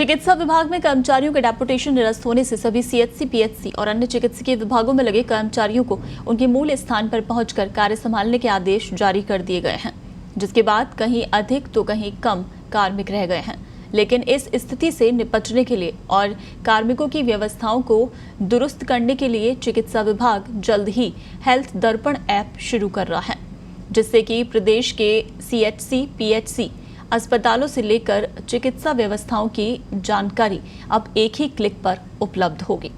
चिकित्सा विभाग में कर्मचारियों के डेपुटेशन निरस्त होने से सभी सीएचसी, पीएचसी और अन्य चिकित्सकीय विभागों में लगे कर्मचारियों को उनके मूल स्थान पर पहुंचकर कार्य संभालने के आदेश जारी कर दिए गए हैं, जिसके बाद कहीं अधिक तो कहीं कम कार्मिक रह गए हैं। लेकिन इस स्थिति से निपटने के लिए और कार्मिकों की व्यवस्थाओं को दुरुस्त करने के लिए चिकित्सा विभाग जल्द ही हेल्थ दर्पण ऐप शुरू कर रहा है, जिससे कि प्रदेश के सीएचसी, पीएचसी अस्पतालों से लेकर चिकित्सा व्यवस्थाओं की जानकारी अब एक ही क्लिक पर उपलब्ध होगी।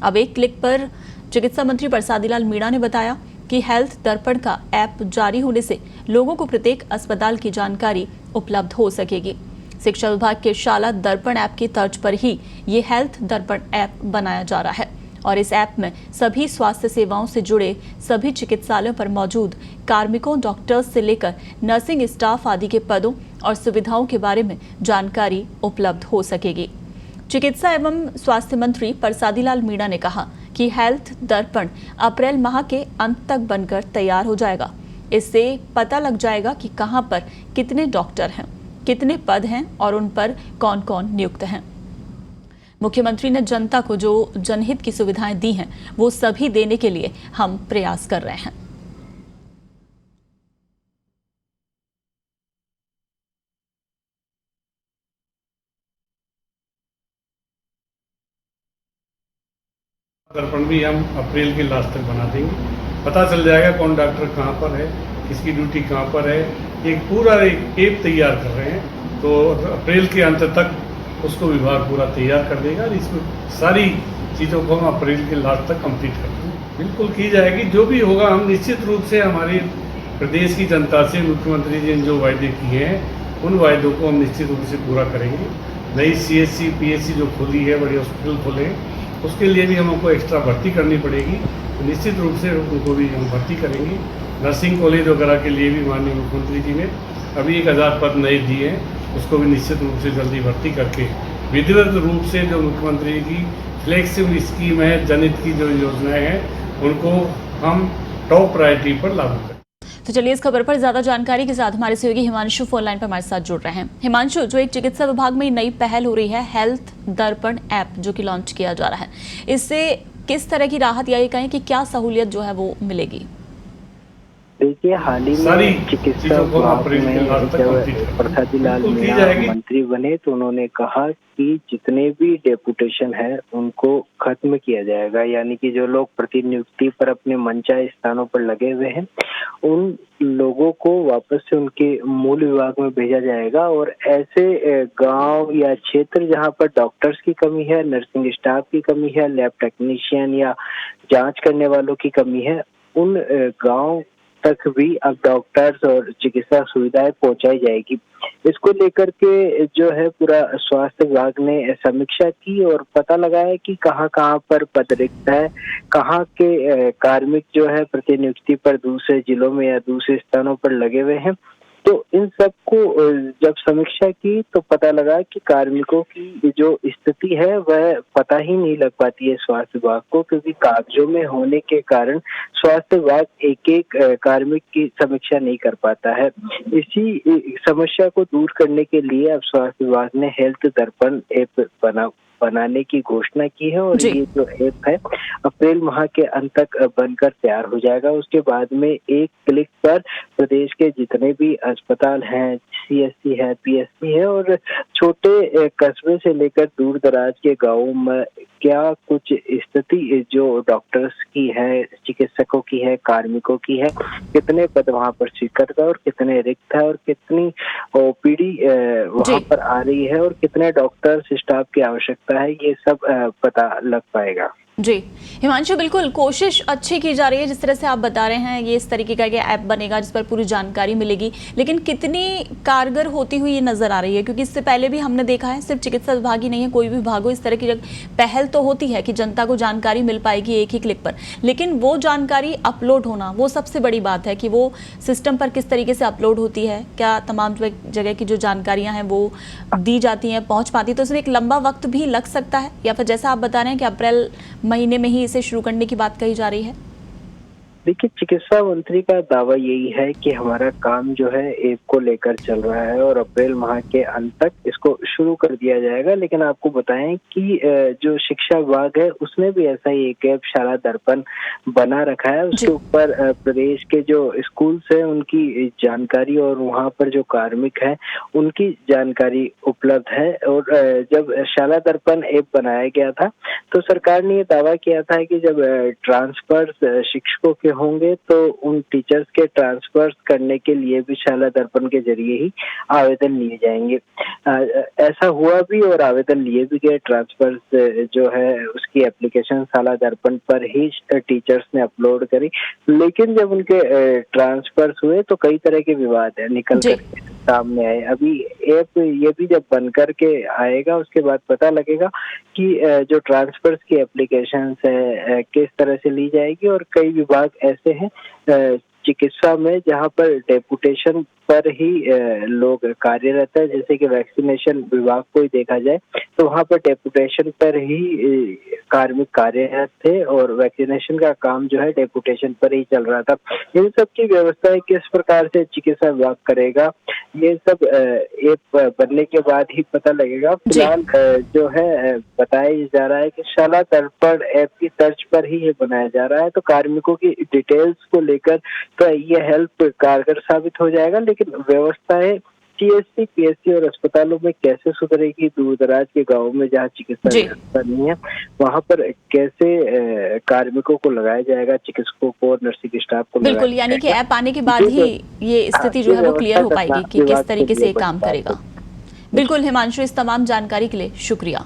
अब एक क्लिक पर चिकित्सा मंत्री प्रसादी लाल मीणा ने बताया कि हेल्थ दर्पण का ऐप जारी होने से लोगों को प्रत्येक अस्पताल की जानकारी उपलब्ध हो सकेगी। शिक्षा विभाग के शाला दर्पण ऐप की तर्ज पर ही ये हेल्थ दर्पण ऐप बनाया जा रहा है और इस ऐप में सभी स्वास्थ्य सेवाओं से जुड़े सभी चिकित्सालयों पर मौजूद कार्मिकों, डॉक्टर्स से लेकर नर्सिंग स्टाफ आदि के पदों और सुविधाओं के बारे में जानकारी उपलब्ध हो सकेगी। चिकित्सा एवं स्वास्थ्य मंत्री प्रसादी लाल मीणा ने कहा कि हेल्थ दर्पण अप्रैल माह के अंत तक बनकर तैयार हो जाएगा। इससे पता लग जाएगा कि कहां पर कितने डॉक्टर हैं, कितने पद हैं और उन पर कौन कौन नियुक्त हैं। मुख्यमंत्री ने जनता को जो जनहित की सुविधाएं दी हैं, वो सभी देने के लिए हम प्रयास कर रहे हैं। दर्पण भी हम अप्रैल के लास्ट तक बना देंगे। पता चल जाएगा कौन डॉक्टर कहाँ पर है, किसकी ड्यूटी कहाँ पर है। एक पूरा ऐप तैयार कर रहे हैं, तो अप्रैल के अंत तक उसको विभाग पूरा तैयार कर देगा और इसमें सारी चीज़ों को हम अप्रैल के लास्ट तक कंप्लीट कर देंगे। बिल्कुल की जाएगी, जो भी होगा हम निश्चित रूप से हमारी प्रदेश की जनता से मुख्यमंत्री जी ने जो वायदे किए हैं उन वायदों को हम निश्चित रूप से पूरा करेंगे। नई सीएचसी, पीएचसी जो खुली है, बड़े हॉस्पिटल खोले हैं, उसके लिए भी हमको एक्स्ट्रा भर्ती करनी पड़ेगी, तो निश्चित रूप से उनको भी हम भर्ती करेंगे। नर्सिंग कॉलेज वगैरह के लिए भी माननीय मुख्यमंत्री जी ने अभी 1000 पद नए दिए हैं, उसको भी निश्चित रूप से जल्दी भर्ती करके विधिवत रूप से जो मुख्यमंत्री की फ्लेक्सिबल स्कीम है, जनहित की जो योजनाएं हैं, उनको हम टॉप प्रायोरिटी पर लागू करें। तो चलिए इस खबर पर ज्यादा जानकारी के साथ हमारे सहयोगी हिमांशु फोन लाइन पर हमारे साथ जुड़ रहे हैं। हिमांशु, जो एक चिकित्सा विभाग में नई पहल हो रही है हेल्थ दर्पण ऐप जो कि लॉन्च किया जा रहा है, इससे किस तरह की राहत या ये कहें कि क्या सहूलियत जो है वो मिलेगी? देखिए, हाल ही में चिकित्सा विभाग में जब प्रसादी लाल मीणा मंत्री बने तो उन्होंने कहा कि जितने भी डेपुटेशन है उनको खत्म किया जाएगा, यानी कि जो लोग प्रतिनियुक्ति पर अपने मनचाहे स्थानों पर लगे हुए हैं उन लोगों को वापस से उनके मूल विभाग में भेजा जाएगा और ऐसे गांव या क्षेत्र जहां पर डॉक्टर्स की कमी है, नर्सिंग स्टाफ की कमी है, लैब टेक्नीशियन या जांच करने वालों की कमी है, उन गांव तक भी अब डॉक्टर्स और चिकित्सा सुविधाएं पहुंचाई जाएगी। इसको लेकर के जो है पूरा स्वास्थ्य विभाग ने समीक्षा की और पता लगाया कि कहां पर पद रिक्त है, कहां के कार्मिक जो है प्रतिनियुक्ति पर दूसरे जिलों में या दूसरे स्थानों पर लगे हुए हैं। तो इन सब को जब समीक्षा की तो पता लगा कि कार्मिकों की जो स्थिति है वह पता ही नहीं लग पाती है स्वास्थ्य विभाग को, क्योंकि कागजों में होने के कारण स्वास्थ्य विभाग एक एक कार्मिक की समीक्षा नहीं कर पाता है। इसी समस्या को दूर करने के लिए अब स्वास्थ्य विभाग ने हेल्थ दर्पण ऐप बनाने की घोषणा की है और ये जो ऐप है अप्रैल माह के अंत तक बनकर तैयार हो जाएगा। उसके बाद में एक क्लिक पर प्रदेश के जितने भी अस्पताल हैं, सीएचसी है, पीएचसी है और छोटे कस्बे से लेकर दूर दराज के गांवों में क्या कुछ स्थिति जो डॉक्टर्स की है, चिकित्सकों की है, कार्मिकों की है, कितने पद वहां पर स्वीकृत है और कितने रिक्त है और कितनी ओपीडी वहां पर आ रही है और कितने डॉक्टर्स स्टाफ की आवश्यकता है, ये सब पता लग पाएगा। जी हिमांशु, बिल्कुल कोशिश अच्छी की जा रही है, जिस तरह से आप बता रहे हैं ये इस तरीके का ऐप बनेगा जिस पर पूरी जानकारी मिलेगी, लेकिन कितनी कारगर होती हुई ये नजर आ रही है? क्योंकि इससे पहले भी हमने देखा है, सिर्फ चिकित्सा विभाग ही नहीं है, कोई भी विभाग हो, इस तरह की पहल तो होती है कि जनता को जानकारी मिल पाएगी एक ही क्लिक पर, लेकिन वो जानकारी अपलोड होना वो सबसे बड़ी बात है कि वो सिस्टम पर किस तरीके से अपलोड होती है, क्या तमाम जगह की जो जानकारियां हैं वो दी जाती हैं, पहुंच पाती है, तो इसमें एक लंबा वक्त भी लग सकता है या फिर जैसा आप बता रहे हैं कि अप्रैल महीने में ही इसे शुरू करने की बात कही जा रही है? देखिए, चिकित्सा मंत्री का दावा यही है कि हमारा काम जो है ऐप को लेकर चल रहा है और अप्रैल माह के अंत तक इसको शुरू कर दिया जाएगा। लेकिन आपको बताएं कि जो शिक्षा विभाग है उसने भी ऐसा ही एक ऐप शाला दर्पण बना रखा है। उसके ऊपर प्रदेश के जो स्कूल्स है उनकी जानकारी और वहाँ पर जो कार्मिक है उनकी जानकारी उपलब्ध है। और जब शाला दर्पण ऐप बनाया गया था तो सरकार ने ये दावा किया था कि जब ट्रांसफर शिक्षकों के होंगे तो उन टीचर्स के ट्रांसफर करने के लिए भी शाला दर्पण के जरिए ही आवेदन लिए जाएंगे। ऐसा हुआ भी और आवेदन लिए भी गए। ट्रांसफर जो है उसकी एप्लीकेशन शाला दर्पण पर ही टीचर्स ने अपलोड करी। लेकिन जब उनके ट्रांसफर हुए तो कई तरह के विवाद निकल कर सामने आए। अभी ऐप ये भी जब बन करके आएगा उसके बाद पता लगेगा कि जो ट्रांसफर्स की एप्लीकेशन है किस तरह से ली जाएगी। और कई विभाग ऐसे हैं चिकित्सा में जहां पर डेपुटेशन पर ही लोग कार्यरत है। जैसे कि वैक्सीनेशन विभाग को ही देखा जाए तो वहां पर डेपुटेशन पर ही कार्मिक कार्यरत थे और वैक्सीनेशन का काम जो है डेपुटेशन पर ही चल रहा था। इन सब की व्यवस्था किस प्रकार से चिकित्सा विभाग करेगा ये सब ऐप बनने के बाद ही पता लगेगा। फिलहाल जो है बताया जा रहा है कि शाला दर्पण ऐप की तर्ज पर ही ये बनाया जा रहा है। तो कार्मिकों की डिटेल्स को लेकर तो ये हेल्प कारगर साबित हो जाएगा। लेकिन व्यवस्थाएं सीएससी, पीएससी और अस्पतालों में कैसे सुधरेगी, दूर दराज के गाँव में जहाँ चिकित्सा व्यवस्था नहीं है वहाँ पर कैसे कार्मिकों को लगाया जाएगा, चिकित्सकों को, नर्सिंग स्टाफ को। बिल्कुल, यानी कि ऐप आने के बाद ही ये स्थिति जो है वो क्लियर हो पाएगी कि किस तरीके से काम करेगा। बिल्कुल हिमांशु, इस तमाम जानकारी के लिए शुक्रिया।